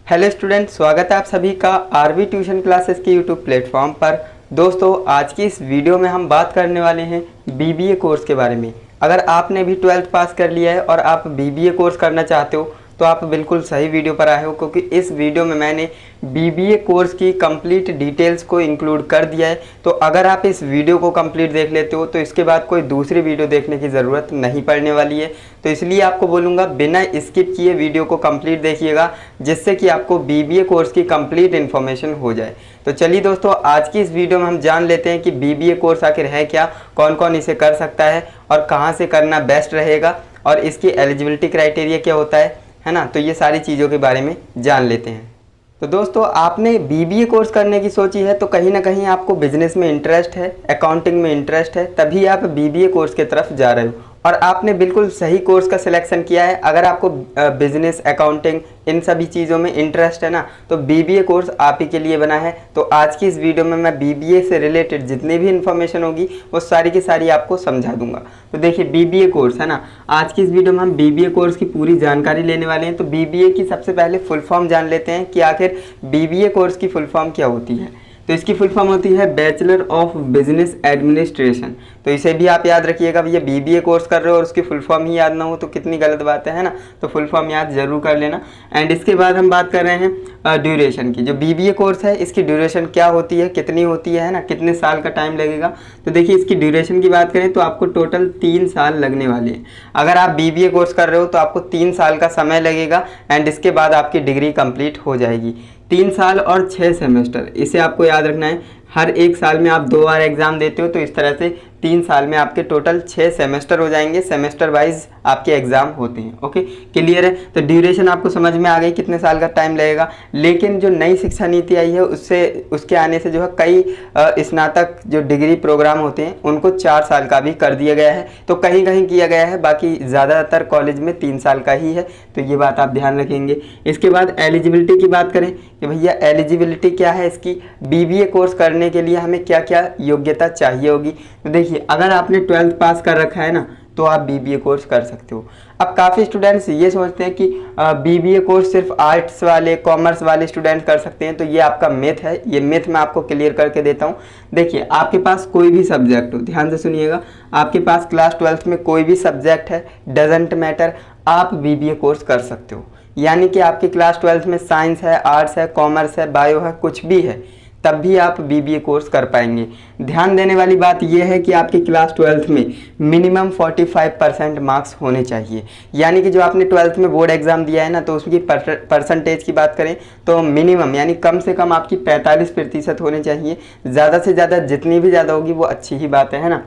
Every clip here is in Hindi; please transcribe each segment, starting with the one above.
हेलो स्टूडेंट, स्वागत है आप सभी का आरवी ट्यूशन क्लासेस के यूट्यूब प्लेटफॉर्म पर। दोस्तों, आज की इस वीडियो में हम बात करने वाले हैं बीबीए कोर्स के बारे में। अगर आपने भी 12th पास कर लिया है और आप बीबीए कोर्स करना चाहते हो तो आप बिल्कुल सही वीडियो पर आए हो, क्योंकि इस वीडियो में मैंने बीबीए कोर्स की कंप्लीट डिटेल्स को इंक्लूड कर दिया है। तो अगर आप इस वीडियो को कंप्लीट देख लेते हो तो इसके बाद कोई दूसरी वीडियो देखने की ज़रूरत नहीं पड़ने वाली है। तो इसलिए आपको बोलूँगा बिना स्किप किए वीडियो को कंप्लीट देखिएगा, जिससे कि आपको बीबीए कोर्स की कंप्लीट इन्फॉर्मेशन हो जाए। तो चलिए दोस्तों, आज की इस वीडियो में हम जान लेते हैं कि बीबीए कोर्स आखिर है क्या, कौन कौन इसे कर सकता है और कहाँ से करना बेस्ट रहेगा, और इसकी एलिजिबिलिटी क्राइटेरिया क्या होता है ना। तो ये सारी चीज़ों के बारे में जान लेते हैं। तो दोस्तों, आपने बीबीए कोर्स करने की सोची है तो कहीं ना कहीं आपको बिजनेस में इंटरेस्ट है, अकाउंटिंग में इंटरेस्ट है, तभी आप बीबीए कोर्स की तरफ जा रहे हो। और आपने बिल्कुल सही कोर्स का सिलेक्शन किया है। अगर आपको बिजनेस, अकाउंटिंग, इन सभी चीज़ों में इंटरेस्ट है ना, तो बीबीए कोर्स आप ही के लिए बना है। तो आज की इस वीडियो में मैं बीबीए से रिलेटेड जितनी भी इन्फॉर्मेशन होगी वो सारी की सारी आपको समझा दूंगा। तो देखिए, बीबीए कोर्स है ना, आज की इस वीडियो में हम बीबीए कोर्स की पूरी जानकारी लेने वाले हैं। तो बीबीए की सबसे पहले फुल फॉर्म जान लेते हैं कि आखिर बीबीए कोर्स की फुल फॉर्म क्या होती है। तो इसकी फुल फॉर्म होती है बैचलर ऑफ बिजनेस एडमिनिस्ट्रेशन। तो इसे भी आप याद रखिएगा। भैया बीबीए कोर्स कर रहे हो और उसकी फुल फॉर्म ही याद ना हो तो कितनी गलत बात है ना। तो फुल फॉर्म याद जरूर कर लेना। एंड इसके बाद हम बात कर रहे हैं ड्यूरेशन की। जो बीबीए कोर्स है इसकी ड्यूरेशन क्या होती है, कितनी होती है ना, कितने साल का टाइम लगेगा। तो देखिए, इसकी ड्यूरेशन की बात करें तो आपको टोटल 3 साल लगने वाले हैं। अगर आप बीबीए कोर्स कर रहे हो तो आपको 3 साल का समय लगेगा एंड इसके बाद आपकी डिग्री कंप्लीट हो जाएगी। 3 साल और 6 सेमेस्टर, इसे आपको याद रखना है। हर एक साल में आप 2 बार एग्जाम देते हो, तो इस तरह से 3 साल में आपके टोटल 6 सेमेस्टर हो जाएंगे। सेमेस्टर वाइज आपके एग्जाम होते हैं। ओके, क्लियर है। तो ड्यूरेशन आपको समझ में आ गई कितने साल का टाइम लगेगा। लेकिन जो नई शिक्षा नीति आई है उसके आने से जो है कई स्नातक जो डिग्री प्रोग्राम होते हैं उनको 4 साल का भी कर दिया गया है। तो कहीं कहीं किया गया है, बाकी ज़्यादातर कॉलेज में 3 साल का ही है। तो ये बात आप ध्यान रखेंगे। इसके बाद एलिजिबिलिटी की बात करें कि भैया एलिजिबिलिटी क्या है इसकी, बीबीए कोर्स करने के लिए हमें क्या क्या योग्यता चाहिए होगी। तो देखिए, अगर आपने 12th पास कर रखा है ना तो आप बीबीए कोर्स कर सकते हो। अब काफ़ी स्टूडेंट्स ये सोचते हैं कि बीबीए कोर्स सिर्फ आर्ट्स वाले, कॉमर्स वाले स्टूडेंट्स कर सकते हैं। तो ये आपका मिथ है। ये मिथ मैं आपको क्लियर करके देता हूँ। देखिए, आपके पास कोई भी सब्जेक्ट हो, ध्यान से सुनिएगा, आपके पास क्लास 12th में कोई भी सब्जेक्ट है, डजेंट मैटर, आप बीबीए कोर्स कर सकते हो। यानी कि आपकी क्लास 12th में साइंस है, आर्ट्स है, कॉमर्स है, बायो है, कुछ भी है, तब भी आप बीबीए कोर्स कर पाएंगे। ध्यान देने वाली बात यह है कि आपकी क्लास 12th में मिनिमम 45% मार्क्स होने चाहिए। यानी कि जो आपने 12th में बोर्ड एग्जाम दिया है ना, तो उसकी परसेंटेज की बात करें तो मिनिमम यानी कम से कम आपकी 45% होने चाहिए। ज़्यादा से ज़्यादा जितनी भी ज़्यादा होगी वो अच्छी ही बात है ना।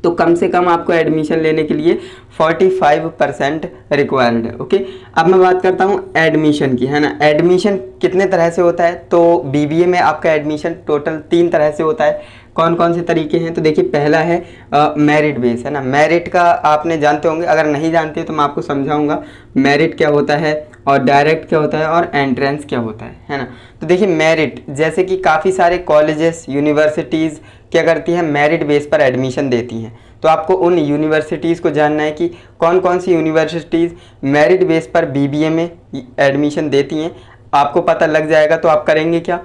तो कम से कम आपको एडमिशन लेने के लिए 45% रिक्वायर्ड है। ओके, अब मैं बात करता हूँ एडमिशन की, है ना। एडमिशन कितने तरह से होता है, तो बीबीए में आपका एडमिशन टोटल 3 तरह से होता है। कौन कौन से तरीके हैं, तो देखिए, पहला है मेरिट बेस, है ना। मेरिट का आपने जानते होंगे, अगर नहीं जानते तो मैं आपको समझाऊंगा मेरिट क्या होता है और डायरेक्ट क्या होता है और एंट्रेंस क्या होता है ना। तो देखिए, मेरिट जैसे कि काफ़ी सारे कॉलेजेस, यूनिवर्सिटीज़ क्या करती हैं, मेरिट बेस पर एडमिशन देती हैं। तो आपको उन यूनिवर्सिटीज़ को जानना है कि कौन कौन सी यूनिवर्सिटीज़ मेरिट बेस पर बीबीए में एडमिशन देती हैं। आपको पता लग जाएगा तो आप करेंगे क्या,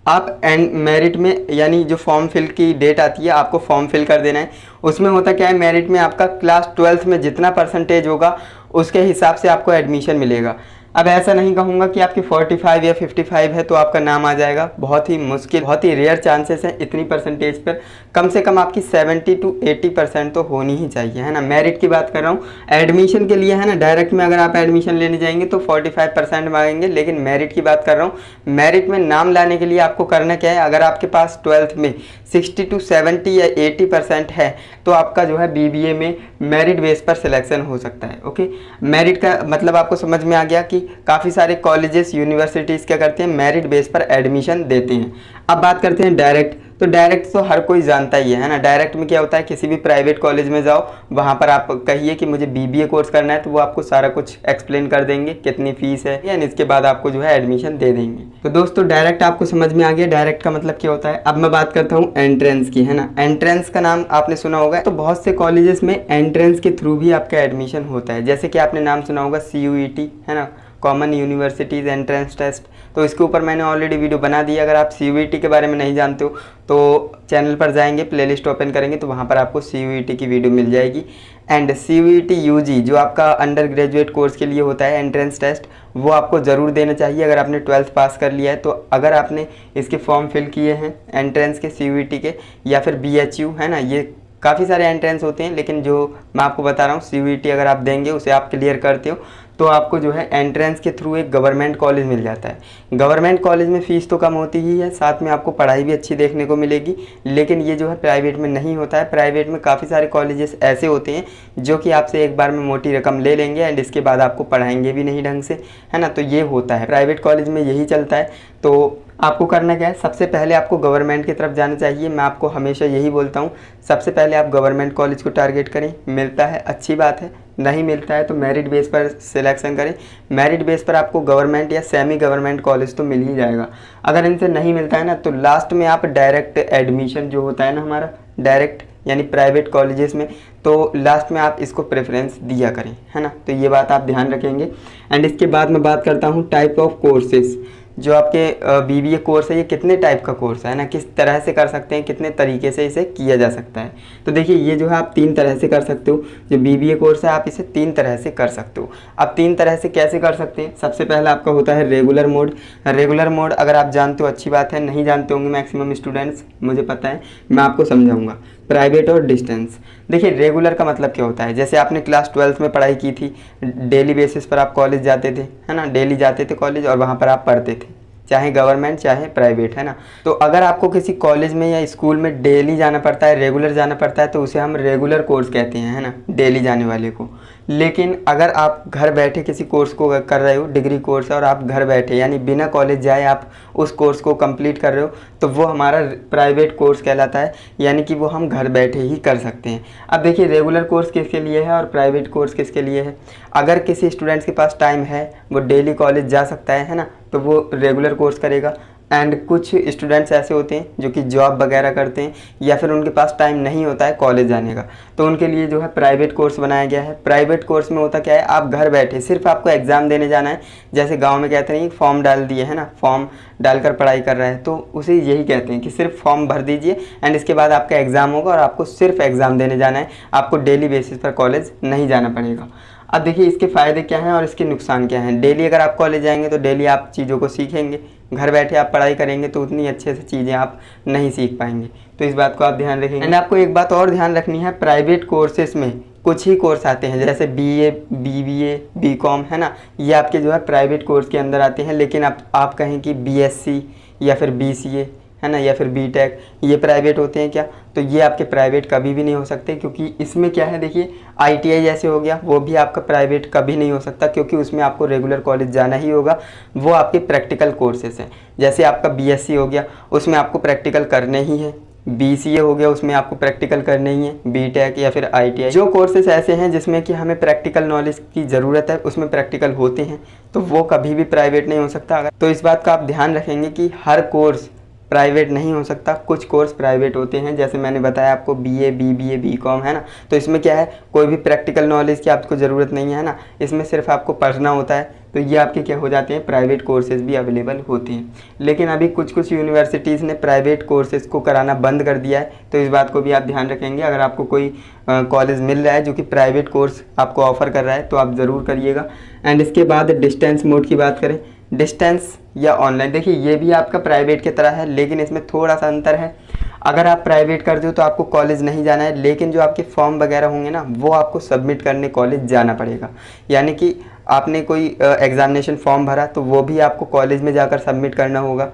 आप एंड मेरिट में यानी जो फॉर्म फिल की डेट आती है आपको फॉर्म फिल कर देना है। उसमें होता क्या है, मेरिट में आपका क्लास 12th में जितना परसेंटेज होगा उसके हिसाब से आपको एडमिशन मिलेगा। अब ऐसा नहीं कहूँगा कि आपकी 45 या 55 है तो आपका नाम आ जाएगा। बहुत ही मुश्किल, बहुत ही रेयर चांसेस हैं इतनी परसेंटेज पर। कम से कम आपकी 70 to 80% तो होनी ही चाहिए, है ना। मेरिट की बात कर रहा हूँ। एडमिशन के लिए, है ना, डायरेक्ट में अगर आप एडमिशन लेने जाएंगे तो 45% मांगेंगे, लेकिन मेरिट की बात कर रहा हूँ। मेरिट में नाम लाने के लिए आपको करना क्या है, अगर आपके पास 12th में 60 to 70 या 80% है तो आपका जो है बीबीए में मेरिट बेस पर सिलेक्शन हो सकता है। ओके, मेरिट का मतलब आपको समझ में आ गया कि काफ़ी सारे कॉलेजेस, यूनिवर्सिटीज़ क्या करते हैं, मेरिट बेस पर एडमिशन देते हैं। अब बात करते हैं डायरेक्ट। तो डायरेक्ट तो हर कोई जानता ही है ना। डायरेक्ट में क्या होता है, किसी भी प्राइवेट कॉलेज में जाओ, वहाँ पर आप कहिए कि मुझे बीबीए कोर्स करना है, तो वो आपको सारा कुछ एक्सप्लेन कर देंगे, कितनी फीस है, यानी इसके बाद आपको जो है एडमिशन दे देंगे। तो दोस्तों, डायरेक्ट आपको समझ में आ गया डायरेक्ट का मतलब क्या होता है। अब मैं बात करता हूँ एंट्रेंस की, है ना। एंट्रेंस का नाम आपने सुना होगा। तो बहुत से कॉलेजेस में एंट्रेंस के थ्रू भी आपका एडमिशन होता है। जैसे कि आपने नाम सुना होगा CUET, है ना, कॉमन यूनिवर्सिटीज़ एंट्रेंस टेस्ट, तो इसके ऊपर मैंने ऑलरेडी वीडियो बना दी है। अगर आप CUET के बारे में नहीं जानते हो तो चैनल पर जाएंगे, प्लेलिस्ट ओपन करेंगे तो वहाँ पर आपको CUET की वीडियो मिल जाएगी। एंड CUET UG जो आपका अंडर ग्रेजुएट कोर्स के लिए होता है एंट्रेंस टेस्ट, वो आपको ज़रूर देना चाहिए अगर आपने 12th पास कर लिया है। तो अगर आपने इसके फॉर्म फिल किए हैं एंट्रेंस के, CUET के या फिर BHU, है ना, ये काफ़ी सारे एंट्रेंस होते हैं, लेकिन जो मैं आपको बता रहा हूँ CUET अगर आप देंगे, उसे आप क्लियर करते हो तो आपको जो है एंट्रेंस के थ्रू एक गवर्नमेंट कॉलेज मिल जाता है। गवर्नमेंट कॉलेज में फ़ीस तो कम होती ही है, साथ में आपको पढ़ाई भी अच्छी देखने को मिलेगी, लेकिन ये जो है प्राइवेट में नहीं होता है। प्राइवेट में काफ़ी सारे कॉलेजेस ऐसे होते हैं जो कि आपसे एक बार में मोटी रकम ले लेंगे एंड इसके बाद आपको पढ़ाएंगे भी नहीं ढंग से, है ना। तो ये होता है प्राइवेट कॉलेज में, यही चलता है। तो आपको करना क्या है, सबसे पहले आपको गवर्नमेंट की तरफ जाना चाहिए। मैं आपको हमेशा यही बोलता हूँ, सबसे पहले आप गवर्नमेंट कॉलेज को टारगेट करें। मिलता है अच्छी बात है, नहीं मिलता है तो मेरिट बेस पर सिलेक्शन करें। मेरिट बेस पर आपको गवर्नमेंट या सेमी गवर्नमेंट कॉलेज तो मिल ही जाएगा। अगर इनसे नहीं मिलता है ना, तो लास्ट में आप डायरेक्ट एडमिशन जो होता है ना हमारा, डायरेक्ट यानी प्राइवेट कॉलेजेस में, तो लास्ट में आप इसको प्रेफरेंस दिया करें, है ना। तो ये बात आप ध्यान रखेंगे। एंड इसके बाद मैं बात करता हूँ टाइप ऑफ कोर्सेज। जो आपके BBA कोर्स है, ये कितने टाइप का कोर्स है ना, किस तरह से कर सकते हैं, कितने तरीके से इसे किया जा सकता है। तो देखिए, ये जो है आप 3 तरह से कर सकते हो। जो BBA कोर्स है आप इसे 3 तरह से कर सकते हो। अब 3 तरह से कैसे कर सकते हैं, सबसे पहला आपका होता है रेगुलर मोड। रेगुलर मोड अगर आप जानते हो अच्छी बात है, नहीं जानते होंगे मैक्सिमम स्टूडेंट्स, मुझे पता है, मैं आपको समझाऊंगा। प्राइवेट और डिस्टेंस। देखिए, रेगुलर का मतलब क्या होता है, जैसे आपने क्लास 12th में पढ़ाई की थी, डेली बेसिस पर आप कॉलेज जाते थे, है ना, डेली जाते थे कॉलेज और वहाँ पर आप पढ़ते थे, चाहे गवर्नमेंट चाहे प्राइवेट, है ना। तो अगर आपको किसी कॉलेज में या स्कूल में डेली जाना पड़ता है, रेगुलर जाना पड़ता है, तो उसे हम रेगुलर कोर्स कहते हैं, है ना, डेली जाने वाले को। लेकिन अगर आप घर बैठे किसी कोर्स को कर रहे हो, डिग्री कोर्स है, और आप घर बैठे यानी बिना कॉलेज जाए आप उस कोर्स को कंप्लीट कर रहे हो, तो वो हमारा प्राइवेट कोर्स कहलाता है, यानी कि वो हम घर बैठे ही कर सकते हैं। अब देखिए, रेगुलर कोर्स किसके लिए है और प्राइवेट कोर्स किसके लिए है। अगर किसी स्टूडेंट्स के पास टाइम है, वो डेली कॉलेज जा सकता है ना, तो वो रेगुलर कोर्स करेगा। एंड कुछ स्टूडेंट्स ऐसे होते हैं जो कि जॉब वगैरह करते हैं या फिर उनके पास टाइम नहीं होता है कॉलेज जाने का, तो उनके लिए जो है प्राइवेट कोर्स बनाया गया है। प्राइवेट कोर्स में होता क्या है, आप घर बैठे सिर्फ आपको एग्ज़ाम देने जाना है। जैसे गांव में कहते हैं फॉर्म डाल दिए, है ना, फॉर्म डालकर पढ़ाई कर रहा है, तो उसे यही कहते हैं कि सिर्फ फॉर्म भर दीजिए एंड इसके बाद आपका एग्ज़ाम होगा और आपको सिर्फ एग्ज़ाम देने जाना है, आपको डेली बेसिस पर कॉलेज नहीं जाना पड़ेगा। अब देखिए, इसके फ़ायदे क्या हैं और इसके नुकसान क्या हैं। डेली अगर आप कॉलेज जाएंगे तो डेली आप चीज़ों को सीखेंगे, घर बैठे आप पढ़ाई करेंगे तो उतनी अच्छे से चीज़ें आप नहीं सीख पाएंगे, तो इस बात को आप ध्यान रखेंगे। एंड आपको एक बात और ध्यान रखनी है, प्राइवेट कोर्सेज में कुछ ही कोर्स आते हैं, जैसे BA, BBA, BCom, है ना, ये आपके जो है प्राइवेट कोर्स के अंदर आते हैं। लेकिन आप कहें कि BSc या फिर BCA, है ना, या फिर BTech, ये प्राइवेट होते हैं क्या, तो ये आपके प्राइवेट कभी भी नहीं हो सकते, क्योंकि इसमें क्या है, देखिए ITI जैसे हो गया, वो भी आपका प्राइवेट कभी नहीं हो सकता, क्योंकि उसमें आपको रेगुलर कॉलेज जाना ही होगा। वो आपके प्रैक्टिकल कोर्सेस हैं। जैसे आपका BSc हो गया, उसमें आपको प्रैक्टिकल करने ही है। BCA हो गया, उसमें आपको प्रैक्टिकल करने ही है। BTech या फिर ITI, जो कोर्सेस ऐसे हैं जिसमें कि हमें प्रैक्टिकल नॉलेज की ज़रूरत है, उसमें प्रैक्टिकल होते हैं, तो वो कभी भी प्राइवेट नहीं हो सकता। तो इस बात का आप ध्यान रखेंगे कि हर कोर्स प्राइवेट नहीं हो सकता, कुछ कोर्स प्राइवेट होते हैं। जैसे मैंने बताया आपको BA, BBA, BCom, है ना, तो इसमें क्या है, कोई भी प्रैक्टिकल नॉलेज की आपको ज़रूरत नहीं है ना, इसमें सिर्फ आपको पढ़ना होता है। तो ये आपके क्या हो जाते हैं, प्राइवेट कोर्सेज़ भी अवेलेबल होते हैं। लेकिन अभी कुछ यूनिवर्सिटीज़ ने प्राइवेट कोर्सेज़ को कराना बंद कर दिया है, तो इस बात को भी आप ध्यान रखेंगे। अगर आपको कोई कॉलेज मिल रहा है जो कि प्राइवेट कोर्स आपको ऑफ़र कर रहा है, तो आप ज़रूर करिएगा। एंड इसके बाद डिस्टेंस मोड की बात करें, डिस्टेंस या ऑनलाइन, देखिए ये भी आपका प्राइवेट की तरह है, लेकिन इसमें थोड़ा सा अंतर है। अगर आप प्राइवेट करते हो तो आपको कॉलेज नहीं जाना है, लेकिन जो आपके फॉर्म वगैरह होंगे ना, वो आपको सबमिट करने कॉलेज जाना पड़ेगा। यानी कि आपने कोई एग्जामिनेशन फॉर्म भरा तो वो भी आपको कॉलेज में जाकर सबमिट करना होगा,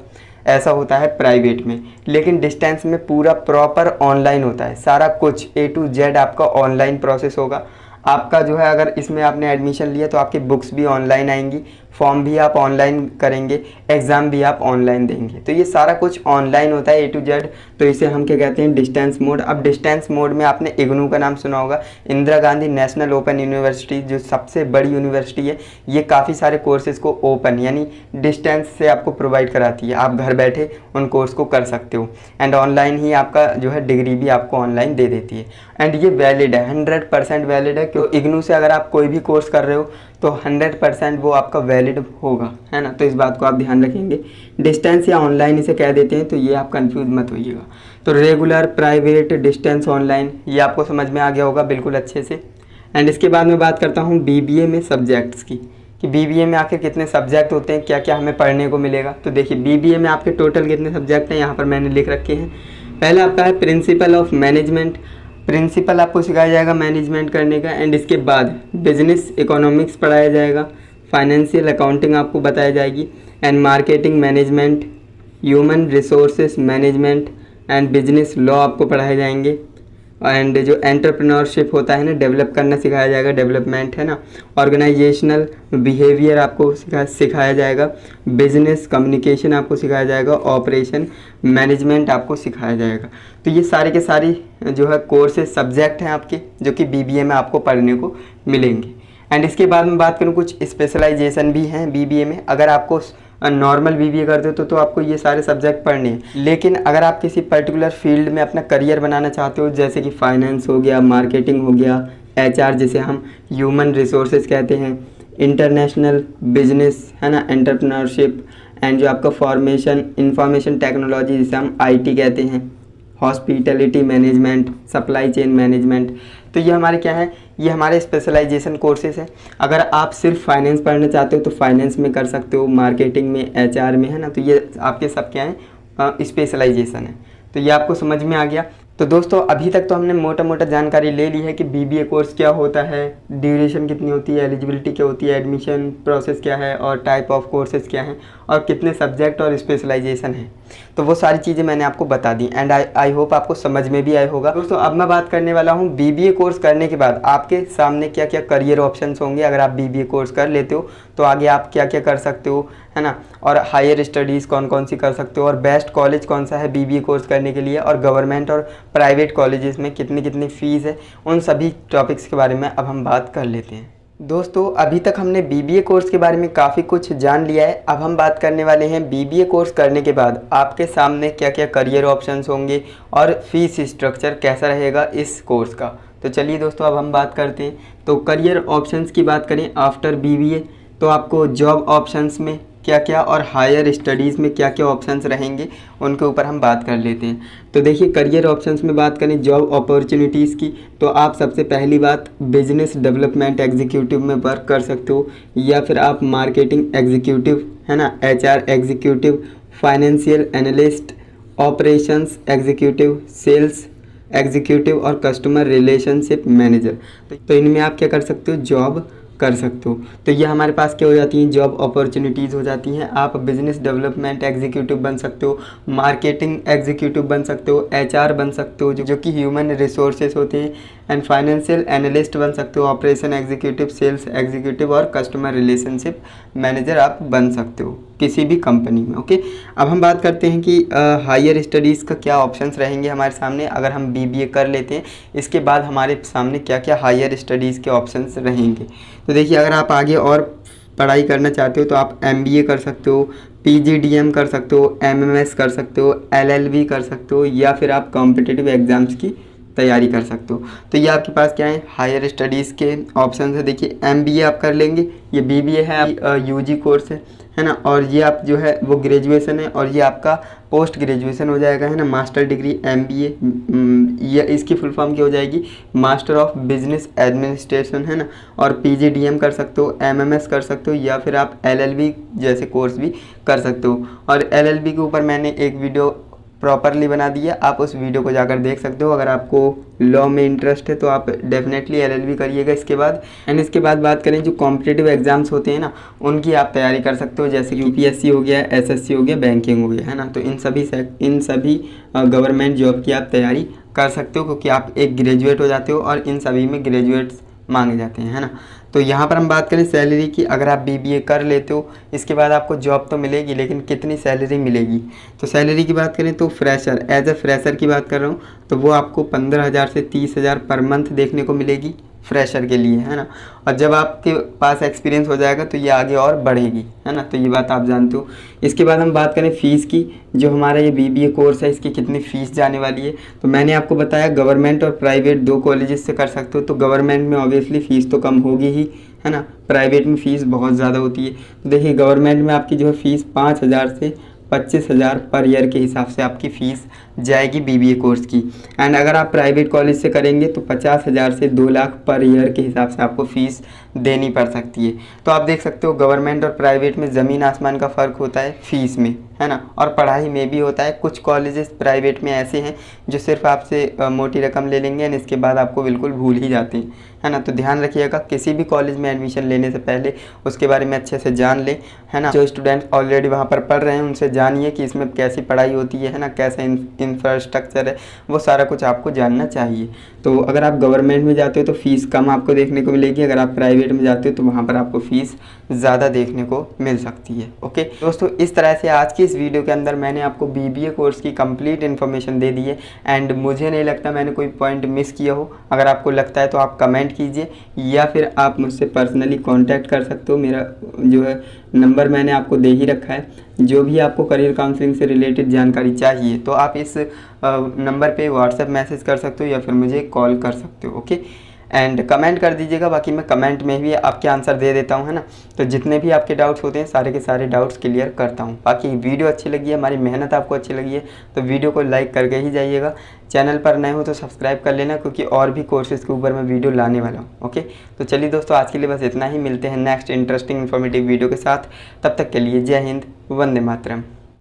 ऐसा होता है प्राइवेट में। लेकिन डिस्टेंस में पूरा प्रॉपर ऑनलाइन होता है, सारा कुछ A to Z आपका ऑनलाइन प्रोसेस होगा। आपका जो है, अगर इसमें आपने एडमिशन लिया तो आपकी बुक्स भी ऑनलाइन आएंगी, फॉर्म भी आप ऑनलाइन करेंगे, एग्ज़ाम भी आप ऑनलाइन देंगे, तो ये सारा कुछ ऑनलाइन होता है A to Z। तो इसे हम क्या कहते हैं, डिस्टेंस मोड। अब डिस्टेंस मोड में आपने इग्नू का नाम सुना होगा, Indira Gandhi national open university, जो सबसे बड़ी यूनिवर्सिटी है, ये काफ़ी सारे कोर्सेज़ को ओपन यानी डिस्टेंस से आपको प्रोवाइड कराती है। आप घर बैठे उन कोर्स को कर सकते हो एंड ऑनलाइन ही आपका जो है डिग्री भी आपको ऑनलाइन दे देती है। एंड ये वैलिड है, 100% वैलिड है। क्यों, इग्नू से अगर आप कोई भी कोर्स कर रहे हो तो 100% वो आपका वैलिड होगा, है ना। तो इस बात को आप ध्यान रखेंगे। डिस्टेंस या ऑनलाइन इसे कह देते हैं, तो ये आप कंफ्यूज मत होइएगा। तो रेगुलर, प्राइवेट, डिस्टेंस, ऑनलाइन, ये आपको समझ में आ गया होगा बिल्कुल अच्छे से। एंड इसके बाद मैं बात करता हूँ बीबीए में सब्जेक्ट्स की, कि बीबीए में आखिर कितने सब्जेक्ट होते हैं, क्या क्या हमें पढ़ने को मिलेगा। तो देखिए बीबीए में आपके टोटल कितने सब्जेक्ट हैं, यहाँ पर मैंने लिख रखे हैं। पहला आपका है प्रिंसिपल ऑफ मैनेजमेंट। प्रिंसिपल आपको सिखाया जाएगा मैनेजमेंट करने का। एंड इसके बाद बिजनेस इकोनॉमिक्स पढ़ाया जाएगा, फाइनेंशियल अकाउंटिंग आपको बताई जाएगी, and marketing management, human resources management and business law आपको पढ़ाए जाएंगे। एंड जो एंटरप्रेन्योरशिप होता है ना, डेवलप करना सिखाया जाएगा, डेवलपमेंट है ना। ऑर्गेनाइजेशनल बिहेवियर आपको सिखाया जाएगा, बिजनेस कम्युनिकेशन आपको सिखाया जाएगा, ऑपरेशन मैनेजमेंट आपको सिखाया जाएगा। तो ये सारे के सारी जो है कोर्सेज सब्जेक्ट हैं आपके, जो कि बीबीए में आपको पढ़ने को मिलेंगे। एंड इसके बाद मैं बात करूँ, कुछ स्पेशलाइजेशन भी हैं बीबीए में। अगर आपको नॉर्मल बीबीए करते हो तो आपको ये सारे सब्जेक्ट पढ़ने हैं, लेकिन अगर आप किसी पर्टिकुलर फील्ड में अपना करियर बनाना चाहते हो, जैसे कि फाइनेंस हो गया, मार्केटिंग हो गया, एचआर जिसे हम ह्यूमन रिसोर्सेज कहते हैं, इंटरनेशनल बिजनेस है ना, एंटरप्रेन्योरशिप, एंड जो आपका फॉर्मेशन इंफॉर्मेशन टेक्नोलॉजी जिसे हम आईटी कहते हैं, hospitality management, supply chain management, तो ये हमारे क्या है, ये हमारे स्पेशलाइजेशन कोर्सेज हैं। अगर आप सिर्फ फाइनेंस पढ़ना चाहते हो तो फाइनेंस में कर सकते हो, मार्केटिंग में, एचआर में, है ना। तो ये आपके सब क्या हैं, स्पेशलाइजेशन है। तो ये आपको समझ में आ गया। तो दोस्तों अभी तक तो हमने मोटा मोटा जानकारी ले ली है कि बीबीए कोर्स क्या होता है, ड्यूरेशन कितनी होती है, एलिजिबिलिटी क्या होती है, एडमिशन प्रोसेस क्या है, और टाइप ऑफ कोर्सेज क्या हैं, और कितने सब्जेक्ट और स्पेशलाइजेशन है। तो वो सारी चीज़ें मैंने आपको बता दी। एंड आई होप आपको समझ में भी आया होगा। दोस्तों अब मैं बात करने वाला हूँ बीबीए कोर्स करने के बाद आपके सामने क्या क्या करियर ऑप्शंस होंगे। अगर आप बीबीए कोर्स कर लेते हो तो आगे आप क्या क्या कर सकते हो, है ना, और हायर स्टडीज़ कौन कौन सी कर सकते हो, और बेस्ट कॉलेज कौन सा है बीबीए कोर्स करने के लिए, और गवर्नमेंट और प्राइवेट कॉलेजेस में कितनी कितनी फ़ीस है, उन सभी टॉपिक्स के बारे में अब हम बात कर लेते हैं। दोस्तों अभी तक हमने बीबीए कोर्स के बारे में काफ़ी कुछ जान लिया है। अब हम बात करने वाले हैं बीबीए कोर्स करने के बाद आपके सामने क्या क्या करियर ऑप्शंस होंगे और फीस स्ट्रक्चर कैसा रहेगा इस कोर्स का। तो चलिए दोस्तों अब हम बात करते हैं। तो करियर ऑप्शंस की बात करें आफ्टर बीबीए, तो आपको जॉब ऑप्शंस में क्या क्या और हायर स्टडीज़ में क्या क्या ऑप्शंस रहेंगे उनके ऊपर हम बात कर लेते हैं। तो देखिए करियर ऑप्शंस में बात करें जॉब अपॉर्चुनिटीज़ की, तो आप सबसे पहली बात बिजनेस डेवलपमेंट एग्जीक्यूटिव में वर्क कर सकते हो, या फिर आप मार्केटिंग एग्जीक्यूटिव, है ना, HR executive, financial analyst, operations executive, sales executive और कस्टमर रिलेशनशिप मैनेजर। तो इनमें आप क्या कर सकते हो, जॉब कर सकते हो। तो ये हमारे पास क्या हो जाती हैं, जॉब अपॉर्चुनिटीज़ हो जाती हैं। आप बिजनेस डेवलपमेंट एग्जीक्यूटिव बन सकते हो, मार्केटिंग एग्जीक्यूटिव बन सकते हो, एचआर बन सकते हो जो कि ह्यूमन रिसोर्सेज होते हैं, एंड फाइनेंशियल एनालिस्ट बन सकते हो, ऑपरेशन एग्जीक्यूटिव, सेल्स एग्जीक्यूटिव और कस्टमर रिलेशनशिप मैनेजर आप बन सकते हो किसी भी कंपनी में। ओके, अब हम बात करते हैं कि हायर स्टडीज़ का क्या ऑप्शंस रहेंगे हमारे सामने अगर हम बीबीए कर लेते हैं। इसके बाद हमारे सामने क्या क्या हायर स्टडीज़ के ऑप्शंस रहेंगे। तो देखिए अगर आप आगे और पढ़ाई करना चाहते हो तो आप एमबीए कर सकते हो, पीजीडीएम कर सकते हो, एमएमएस कर सकते हो, एलएलबी कर सकते हो, या फिर आप कॉम्पिटिटिव एग्ज़ाम्स की तैयारी कर सकते हो। तो ये आपके पास क्या है, हायर स्टडीज़ के ऑप्शन है। देखिए एमबीए आप कर लेंगे, ये बीबीए है, यूजी कोर्स है ना, और ये आप जो है वो ग्रेजुएशन है, और ये आपका पोस्ट ग्रेजुएशन हो जाएगा, है ना, मास्टर डिग्री एमबीए, ये इसकी फुल फॉर्म क्या हो जाएगी, मास्टर ऑफ बिजनेस एडमिनिस्ट्रेशन, है ना। और पीजीडीएम कर सकते हो, एमएमएस कर सकते हो, या फिर आप एलएलबी जैसे कोर्स भी कर सकते हो। और एलएलबी के ऊपर मैंने एक वीडियो प्रॉपरली बना दी है, आप उस वीडियो को जाकर देख सकते हो। अगर आपको लॉ में इंटरेस्ट है तो आप डेफिनेटली एलएलबी करिएगा इसके बाद। एंड इसके बाद बात करें जो कॉम्पिटिटिव एग्जाम्स होते हैं ना, उनकी आप तैयारी कर सकते हो, जैसे यूपीएससी हो गया, एसएससी हो गया, बैंकिंग हो गया, है ना। तो इन सभी गवर्नमेंट जॉब की आप तैयारी कर सकते हो, क्योंकि आप एक ग्रेजुएट हो जाते हो और इन सभी में ग्रेजुएट्स मांगे जाते हैं, है ना। तो यहाँ पर हम बात करें सैलरी की, अगर आप बीबीए कर लेते हो इसके बाद आपको जॉब तो मिलेगी, लेकिन कितनी सैलरी मिलेगी। तो सैलरी की बात करें तो फ्रेशर, एज अ फ्रेशर की बात कर रहा हूँ, तो वो आपको 15,000 से 30,000 पर मंथ देखने को मिलेगी फ्रेशर के लिए, है ना। और जब आपके पास एक्सपीरियंस हो जाएगा तो ये आगे और बढ़ेगी, है ना। तो ये बात आप जानते हो। इसके बाद हम बात करें फ़ीस की, जो हमारा ये बीबीए कोर्स है इसकी कितनी फ़ीस जाने वाली है। तो मैंने आपको बताया गवर्नमेंट और प्राइवेट दो कॉलेजेस से कर सकते हो, तो गवर्नमेंट में ऑब्वियसली फ़ीस तो कम होगी ही, है ना। प्राइवेट में फ़ीस बहुत ज़्यादा होती है। तो देखिए गवर्नमेंट में आपकी जो है फ़ीस 5,000 से 25,000 पर ईयर के हिसाब से आपकी फ़ीस जाएगी बीबीए कोर्स की। एंड अगर आप प्राइवेट कॉलेज से करेंगे तो 50,000 से 2 लाख पर ईयर के हिसाब से आपको फ़ीस देनी पड़ सकती है। तो आप देख सकते हो गवर्नमेंट और प्राइवेट में ज़मीन आसमान का फ़र्क होता है फ़ीस में, है ना, और पढ़ाई में भी होता है। कुछ कॉलेजेस प्राइवेट में ऐसे हैं जो सिर्फ आपसे मोटी रकम ले लेंगे एंड इसके बाद आपको बिल्कुल भूल ही जाते हैं, है ना। तो ध्यान रखिएगा किसी भी कॉलेज में एडमिशन लेने से पहले उसके बारे में अच्छे से जान लें, है ना। जो स्टूडेंट ऑलरेडी वहाँ पर पढ़ रहे हैं उनसे जानिए कि इसमें कैसी पढ़ाई होती है ना, कैसा इंफ्रास्ट्रक्चर है, वो सारा कुछ आपको जानना चाहिए। तो अगर आप गवर्नमेंट में जाते हो तो फ़ीस कम आपको देखने को मिलेगी, अगर आप प्राइवेट में जाते हो तो वहाँ पर आपको फ़ीस ज़्यादा देखने को मिल सकती है। ओके दोस्तों, इस तरह से आज की इस वीडियो के अंदर मैंने आपको बीबीए कोर्स की कंप्लीट इन्फॉर्मेशन दे दी है एंड मुझे नहीं लगता मैंने कोई पॉइंट मिस किया हो। अगर आपको लगता है तो आप कमेंट कीजिए या फिर आप मुझसे पर्सनली कांटेक्ट कर सकते हो। मेरा जो है नंबर मैंने आपको दे ही रखा है। जो भी आपको करियर काउंसलिंग से रिलेटेड जानकारी चाहिए तो आप इस नंबर पे व्हाट्सएप मैसेज कर सकते हो या फिर मुझे कॉल कर सकते हो। ओके, एंड कमेंट कर दीजिएगा, बाकी मैं कमेंट में भी आपके आंसर दे देता हूँ, है ना। तो जितने भी आपके डाउट्स होते हैं सारे के सारे डाउट्स क्लियर करता हूँ। बाकी वीडियो अच्छी लगी है, हमारी मेहनत आपको अच्छी लगी है तो वीडियो को लाइक करके ही जाइएगा। चैनल पर नए हो तो सब्सक्राइब कर लेना क्योंकि और भी कोर्सेज़ के ऊपर मैं वीडियो लाने वाला हूँ। ओके, तो चलिए दोस्तों, आज के लिए बस इतना ही। मिलते हैं नेक्स्ट इंटरेस्टिंग इन्फॉर्मेटिव वीडियो के साथ। तब तक के लिए जय हिंद, वंदे मातरम।